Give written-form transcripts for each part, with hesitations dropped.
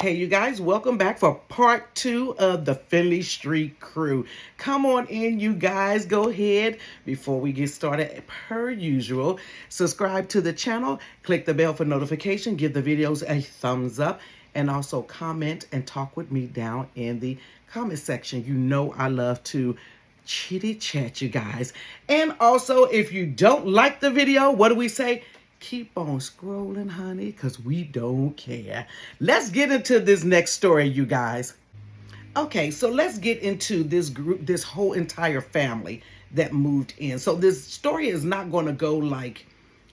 Hey, you guys, welcome back for part two of the Findlay Street Crew. Come on in, you guys. Go ahead. Before we get started, per usual, subscribe to the channel, click the bell for notification, give the videos a thumbs up, and also comment and talk with me down in the comment section. You know I love to chitty chat, you guys. And also, if you don't like the video, what do we say? Keep on scrolling, honey, because we don't care. Let's get into this next story, you guys. Okay, so let's get into this group, this whole entire family that moved in. So this story is not going to go like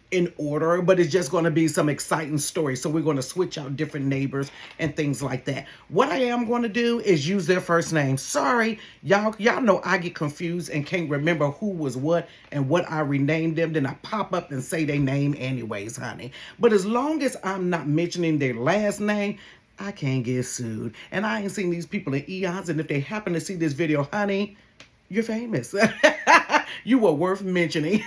in order, but it's just going to be some exciting stories. So we're going to switch out different neighbors and things like that. What I am going to do is use their first name. Sorry, y'all know I get confused and can't remember who was what and what I renamed them. Then I pop up and say their name anyways, honey. But as long as I'm not mentioning their last name, I can't get sued. And I ain't seen these people in eons. And if they happen to see this video, honey, you're famous. You were worth mentioning.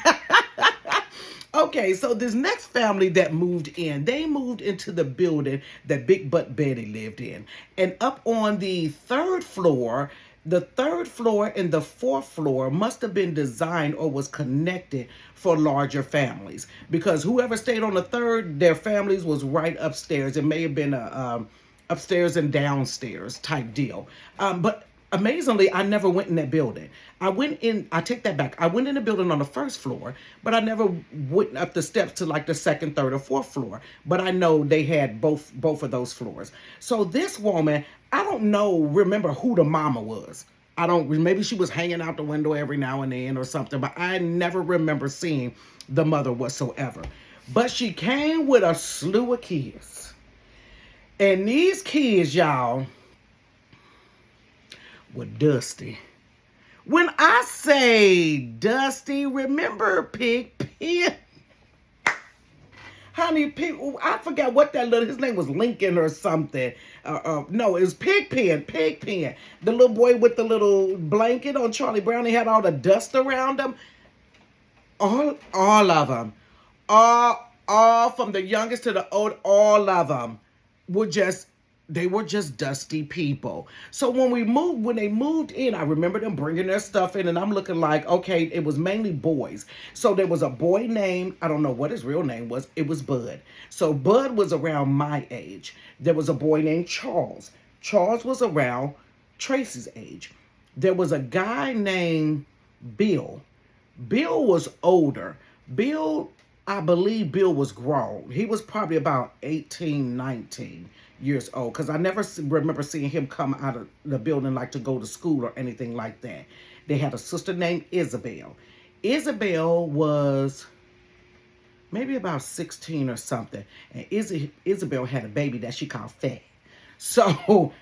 Okay, so this next family that moved in, they moved into the building that Big Butt Betty lived in. And up on the third floor and the fourth floor must have been designed or was connected for larger families. Because whoever stayed on the third, their families was right upstairs. It may have been a upstairs and downstairs type deal. But amazingly, I never went in that building. I take that back. I went in the building on the first floor, but I never went up the steps to like the second, third, or fourth floor. But I know they had both of those floors. So this woman, I don't remember who the mama was. Maybe she was hanging out the window every now and then or something, but I never remember seeing the mother whatsoever. But she came with a slew of kids. And these kids, y'all, were dusty. When I say dusty, remember Pigpen? Honey, I forgot what his name was Lincoln or something. No, it was Pigpen. The little boy with the little blanket on Charlie Brown. He had all the dust around him. All of them. All from the youngest to the old, all of them were just dusty people. So when they moved in, I remember them bringing their stuff in, and I'm looking like, okay, it was mainly boys. So there was a boy named, I don't know what his real name was. It was Bud. So Bud was around my age. There was a boy named Charles. Charles was around Tracy's age. There was a guy named Bill. Bill was older. I believe Bill was grown. He was probably about 18, 19 years old, because I never remember seeing him come out of the building like to go to school or anything like that. They had a sister named Isabel. Isabel was maybe about 16 or something, and Isabel had a baby that she called Fat. So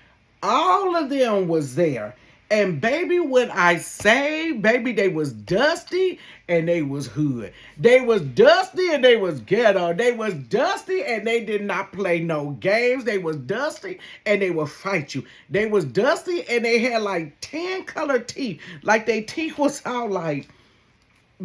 all of them was there. And baby, when I say, baby, they was dusty and they was hood. They was dusty and they was ghetto. They was dusty and they did not play no games. They was dusty and they would fight you. They was dusty and they had like 10 colored teeth. Like their teeth was all like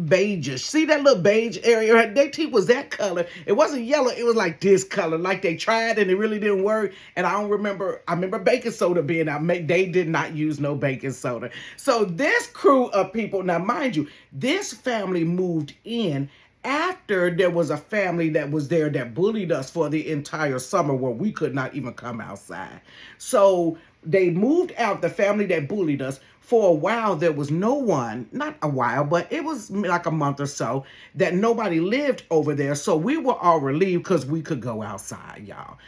beige. See that little beige area? Their teeth was that color. It wasn't yellow. It was like this color. Like they tried and it really didn't work. And I remember baking soda being out. They did not use no baking soda. So this crew of people, now mind you, this family moved in after there was a family that was there that bullied us for the entire summer where we could not even come outside. So they moved out, the family that bullied us. For a while, there was no one, not a while, but it was like a month or so, that nobody lived over there. So we were all relieved because we could go outside, y'all.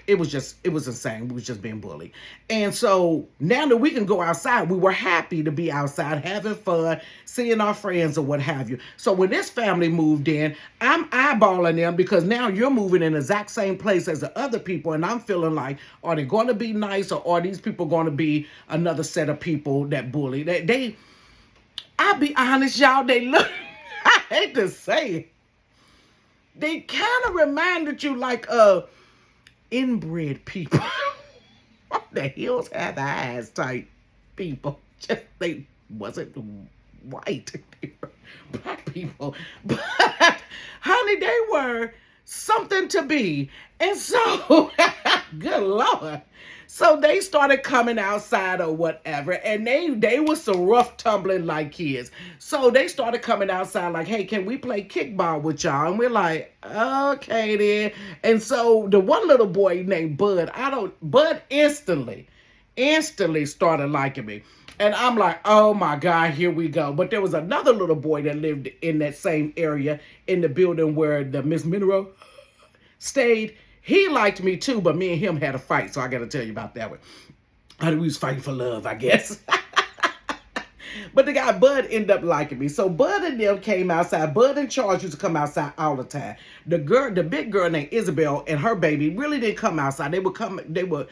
It was insane. We was just being bullied. And so now that we can go outside, we were happy to be outside, having fun, seeing our friends or what have you. So when this family moved in, I'm eyeballing them because now you're moving in the exact same place as the other people. And I'm feeling like, are they going to be nice, or are these people going to be another set of people that bully? I'll be honest, y'all, they look, I hate to say it, they kind of reminded you like inbred people. The hills have eyes type people. Just they wasn't white. They were black people. But honey, they were something to be. And so, good Lord. So they started coming outside or whatever, and they was some rough tumbling like kids. So they started coming outside like, hey, can we play kickball with y'all? And we're like, okay then. And so the one little boy named Bud, Bud instantly started liking me. And I'm like, oh my God, here we go. But there was another little boy that lived in that same area in the building where the Miss Monroe stayed. He liked me too, but me and him had a fight, so I got to tell you about that one. We was fighting for love, I guess. But the guy Bud ended up liking me. So Bud and them came outside. Bud and Charles used to come outside all the time. The big girl named Isabel and her baby really didn't come outside. They would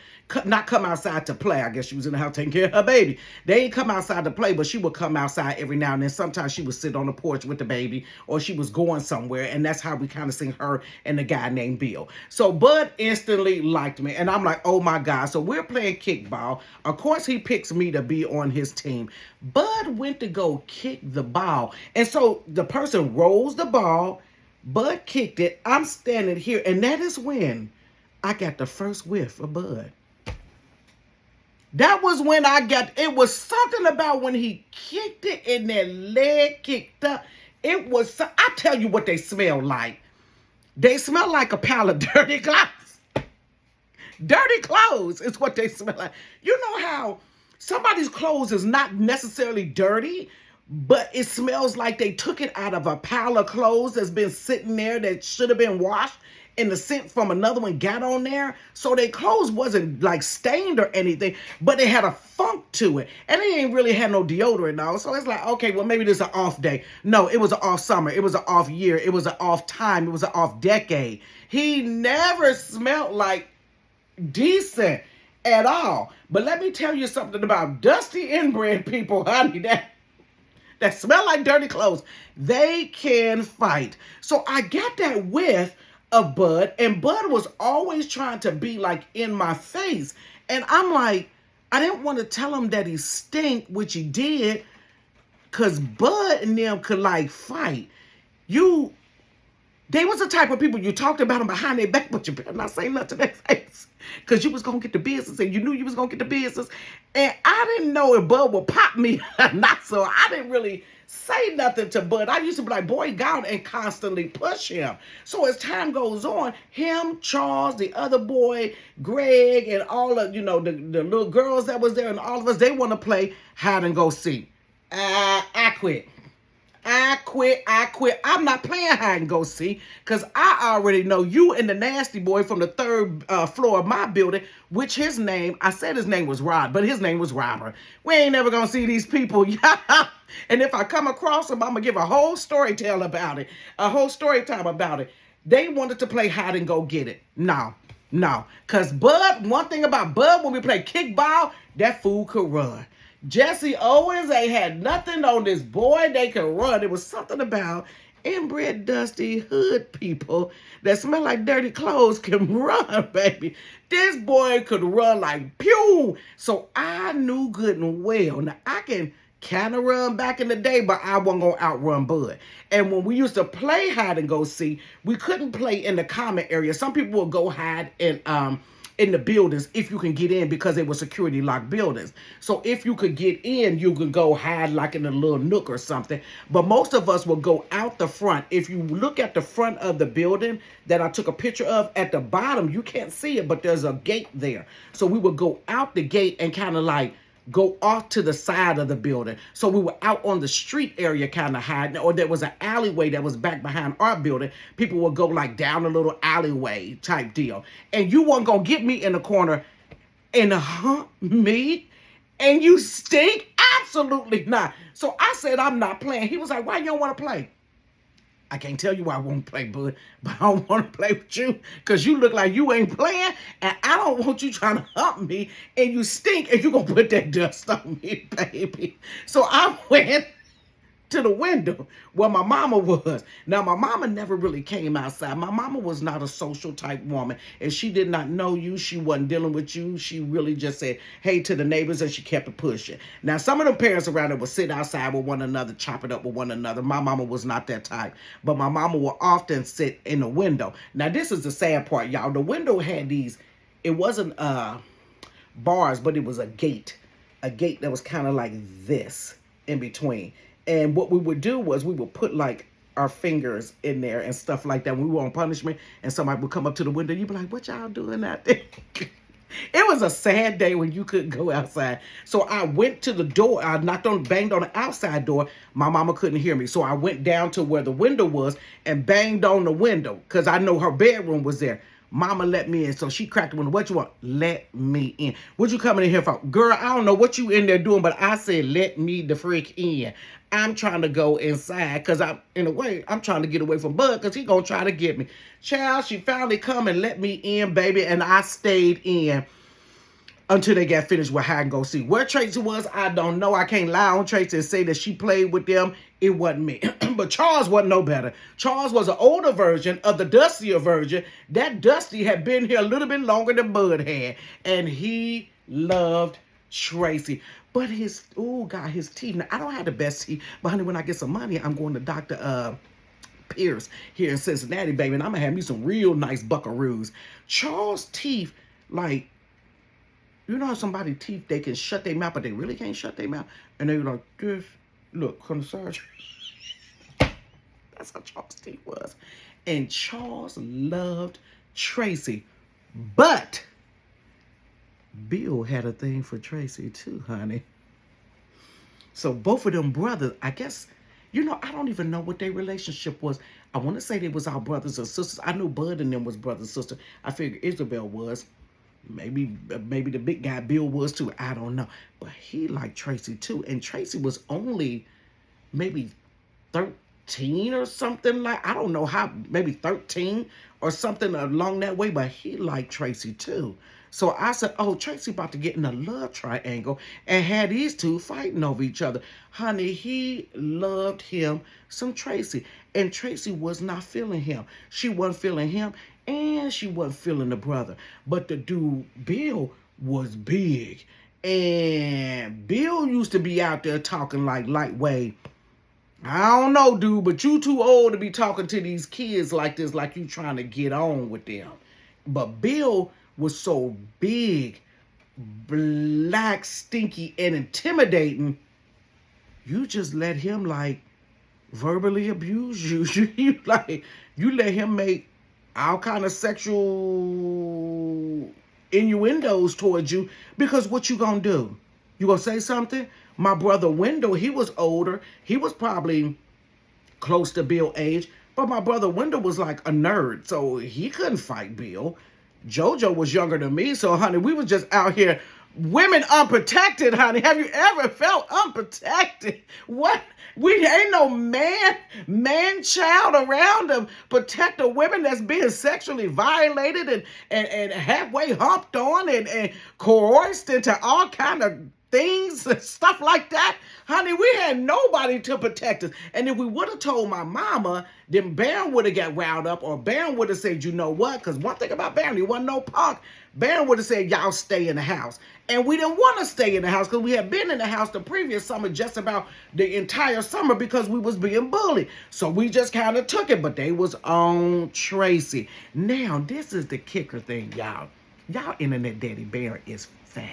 not come outside to play. I guess she was in the house taking care of her baby. They didn't come outside to play, but she would come outside every now and then. Sometimes she would sit on the porch with the baby, or she was going somewhere, and that's how we kind of seen her and the guy named Bill. So Bud instantly liked me, and I'm like, oh my God. So we're playing kickball. Of course, he picks me to be on his team. Bud went to go kick the ball. And so the person rolls the ball. Bud kicked it. I'm standing here. And that is when I got the first whiff of Bud. That was when it was something about when he kicked it and that leg kicked up. I tell you what they smell like. They smell like a pile of dirty clothes. Dirty clothes is what they smell like. You know how somebody's clothes is not necessarily dirty, but it smells like they took it out of a pile of clothes that's been sitting there that should have been washed, and the scent from another one got on there. So their clothes wasn't like stained or anything, but they had a funk to it. And they ain't really had no deodorant now. So it's like, okay, well, maybe this is an off day. No, it was an off summer. It was an off year. It was an off time. It was an off decade. He never smelled like decent at all. But let me tell you something about dusty inbred people, honey, that smell like dirty clothes. They can fight. So I got that whiff of Bud, and Bud was always trying to be like in my face. And I'm like, I didn't want to tell him that he stink, which he did, because Bud and them could like fight. They was the type of people you talked about them behind their back, but you better not say nothing to their face, because you was going to get the business, and you knew you was going to get the business. And I didn't know if Bud would pop me or not, so I didn't really say nothing to Bud. I used to be like, boy, go out and constantly push him. So as time goes on, him, Charles, the other boy, Greg, and all of, the little girls that was there, and all of us, they want to play hide and go seek. I quit. I'm not playing hide and go seek, because I already know you and the nasty boy from the third floor of my building, which I said his name was Rod, but his name was Robert. We ain't never gonna see these people. And if I come across them, I'm gonna give a whole story tale about it, a whole story time about it. They wanted to play hide and go get it. No, because Bud, one thing about Bud, when we play kickball, that fool could run. Jesse Owens ain't had nothing on this boy. They could run. It was something about inbred, dusty hood people that smell like dirty clothes can run, baby. This boy could run like pew. So I knew good and well. Now, I can kind of run back in the day, but I wasn't going to outrun Bud. And when we used to play hide and go seek, we couldn't play in the common area. Some people would go hide in the buildings if you can get in, because they were security locked buildings. So if you could get in, you could go hide like in a little nook or something. But most of us would go out the front. If you look at the front of the building that I took a picture of, at the bottom, you can't see it, but there's a gate there. So we would go out the gate and kind of like go off to the side of the building. So we were out on the street area kind of hiding, or there was an alleyway that was back behind our building. People would go like down a little alleyway type deal. And you weren't going to get me in the corner and hump me and you stink? Absolutely not. So I said, I'm not playing. He was like, why you don't want to play? I can't tell you why I won't play, Bud, but I don't want to play with you because you look like you ain't playing, and I don't want you trying to hump me, and you stink, and you going to put that dust on me, baby. So I went to the window where my mama was. Now, my mama never really came outside. My mama was not a social type woman. And she did not know you. She wasn't dealing with you. She really just said, hey, to the neighbors, and she kept it pushing. Now, some of the parents around there would sit outside with one another, chop it up with one another. My mama was not that type. But my mama would often sit in the window. Now, this is the sad part, y'all. The window had these, it wasn't bars, but it was a gate. A gate that was kind of like this in between. And what we would do was we would put like our fingers in there and stuff like that when we were on punishment, and somebody would come up to the window. You'd be like, what y'all doing out there? It was a sad day when you couldn't go outside. So I went to the door. I banged on the outside door. My mama couldn't hear me. So I went down to where the window was and banged on the window because I know her bedroom was there. Mama let me in. So she cracked the window. What you want? Let me in. What you coming in here for? Girl, I don't know what you in there doing, but I said, let me the freak in. I'm trying to go inside because I'm trying to get away from Bud because he going to try to get me. Child, she finally come and let me in, baby, and I stayed in until they got finished with hide and go seek. Where Tracy was, I don't know. I can't lie on Tracy and say that she played with them. It wasn't me. But Charles wasn't no better. Charles was an older version of the dustier version. That Dusty had been here a little bit longer than Bud had. And he loved Tracy. But his teeth. Now, I don't have the best teeth. But honey, when I get some money, I'm going to Dr. Pierce here in Cincinnati, baby. And I'm going to have me some real nice buckaroos. Charles' teeth, like, you know how somebody's teeth, they can shut their mouth, but they really can't shut their mouth? And they were like, this, look, from the surgery. That's how Charles' teeth was. And Charles loved Tracy. But Bill had a thing for Tracy too, honey. So both of them brothers, I guess, I don't even know what their relationship was. I want to say they was our brothers or sisters. I knew Bud and them was brother and sister. I figured Isabel was. Maybe the big guy Bill was too. I don't know. But he liked Tracy too. And Tracy was only maybe 13 or something like, I don't know how, maybe 13 or something along that way. But he liked Tracy too. So I said, oh, Tracy about to get in a love triangle and had these two fighting over each other. Honey, he loved him some Tracy. And Tracy was not feeling him. She wasn't feeling him. And she wasn't feeling the brother. But the dude, Bill, was big. And Bill used to be out there talking like lightweight. I don't know, dude, but you too old to be talking to these kids like this, like you trying to get on with them. But Bill was so big, black, stinky, and intimidating, you just let him, like, verbally abuse you. You let him make all kind of sexual innuendos towards you, because what you gonna do? You gonna say something? My brother Wendell, he was older. He was probably close to Bill's age, but my brother Wendell was like a nerd, so he couldn't fight Bill. JoJo was younger than me, so honey, we was just out here, women unprotected, honey. Have you ever felt unprotected? What? We ain't no man-child around to protect the women that's being sexually violated and halfway humped on and coerced into all kind of things and stuff like that. Honey, we had nobody to protect us. And if we would have told my mama, then Baron would have got riled up, or Baron would have said, you know what? Because one thing about Baron, he wasn't no punk. Baron would have said, y'all stay in the house. And we didn't want to stay in the house because we had been in the house the previous summer, just about the entire summer, because we was being bullied. So we just kind of took it, but they was on Tracy. Now, this is the kicker thing, y'all. Y'all internet daddy Baron is foul.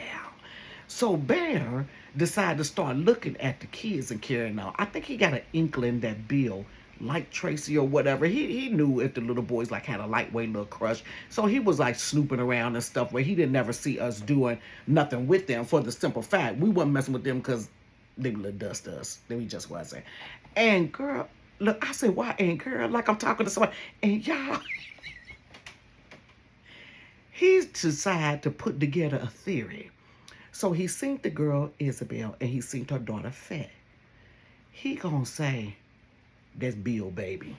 So Bear decided to start looking at the kids and carrying on. I think he got an inkling that Bill liked Tracy or whatever. He knew if the little boys like had a lightweight little crush. So he was like snooping around and stuff where he didn't never see us doing nothing with them, for the simple fact we wasn't messing with them because they would dust us. Then we just wasn't. And girl, look, I said, why ain't girl? Like I'm talking to somebody. And y'all, he decided to put together a theory. So he seen the girl Isabel and he seen her daughter Fat. He gonna say, that's Bill, baby.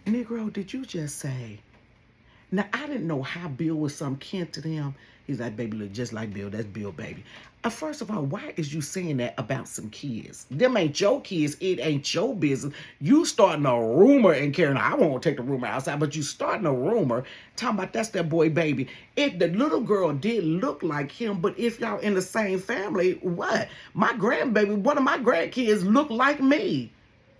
Negro, did you just say Now, I didn't know how Bill was some kin to them. He's like, baby, look just like Bill. That's Bill, baby. First of all, why is you saying that about some kids? Them ain't your kids. It ain't your business. You starting a rumor and carrying. I won't take the rumor outside, but you starting a rumor talking about that's that boy, baby. If the little girl did look like him, but if y'all in the same family, what? My grandbaby, one of my grandkids look like me.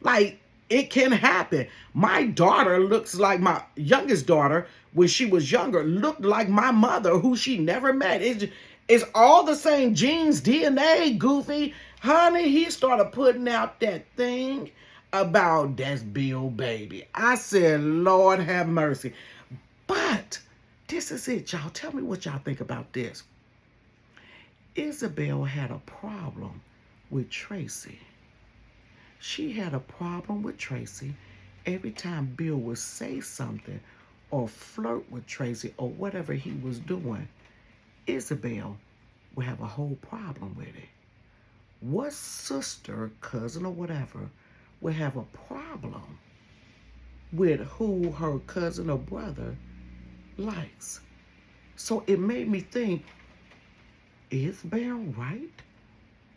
Like, it can happen. My daughter looks like my youngest daughter, when she was younger, looked like my mother, who she never met. It's all the same genes, DNA, Goofy. Honey, he started putting out that thing about that's Bill, baby. I said, Lord have mercy. But this is it, y'all. Tell me what y'all think about this. Isabel had a problem with Tracy. She had a problem with Tracy every time Bill would say something or flirt with Tracy or whatever he was doing. Isabel would have a whole problem with it. What sister, cousin, or whatever would have a problem with who her cousin or brother likes? So it made me think, is Bear right?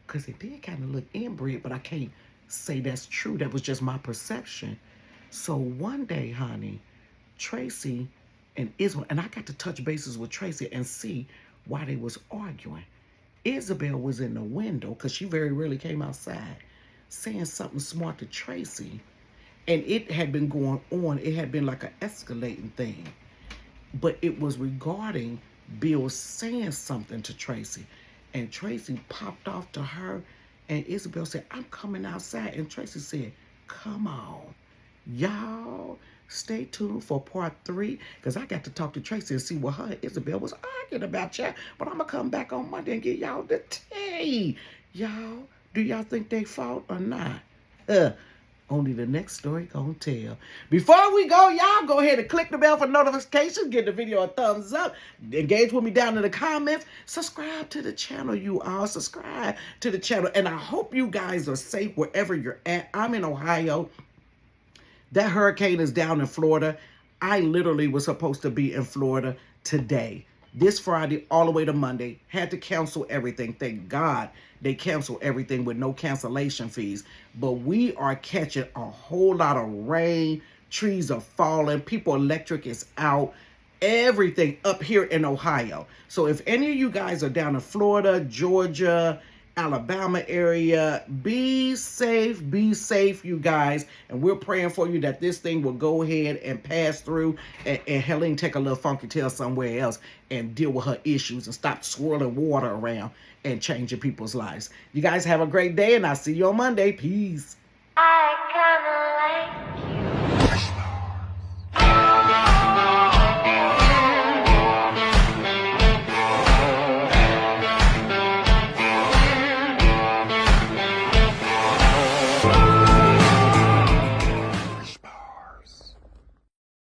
Because it did kind of look inbred, but I can't say that's true. That was just my perception. So one day, honey, Tracy and Isabel, and I got to touch bases with Tracy and see why they was arguing. Isabel was in the window, because she very rarely came outside, saying something smart to Tracy. And it had been going on. It had been like an escalating thing. But it was regarding Bill saying something to Tracy. And Tracy popped off to her. And Isabel said, I'm coming outside. And Tracy said, come on. Y'all, stay tuned for part 3. Because I got to talk to Tracy and see what her and Isabel was arguing about, y'all. But I'm going to come back on Monday and get y'all the tea. Y'all, do y'all think they fought or not? Only the next story gonna tell. Before we go, y'all go ahead and click the bell for notifications. Give the video a thumbs up. Engage with me down in the comments. Subscribe to the channel, you all. Subscribe to the channel. And I hope you guys are safe wherever you're at. I'm in Ohio. That hurricane is down in Florida. I literally was supposed to be in Florida today. This Friday all the way to Monday. Had to cancel everything. Thank God they canceled everything with no cancellation fees. But we are catching a whole lot of rain. Trees are falling. People electric is out. Everything up here in Ohio. So if any of you guys are down in Florida, Georgia, Alabama area, be safe, you guys. And we're praying for you that this thing will go ahead and pass through and Helene take a little funky tail somewhere else and deal with her issues and stop swirling water around and changing people's lives. You guys have a great day, and I'll see you on Monday. Peace. Bye.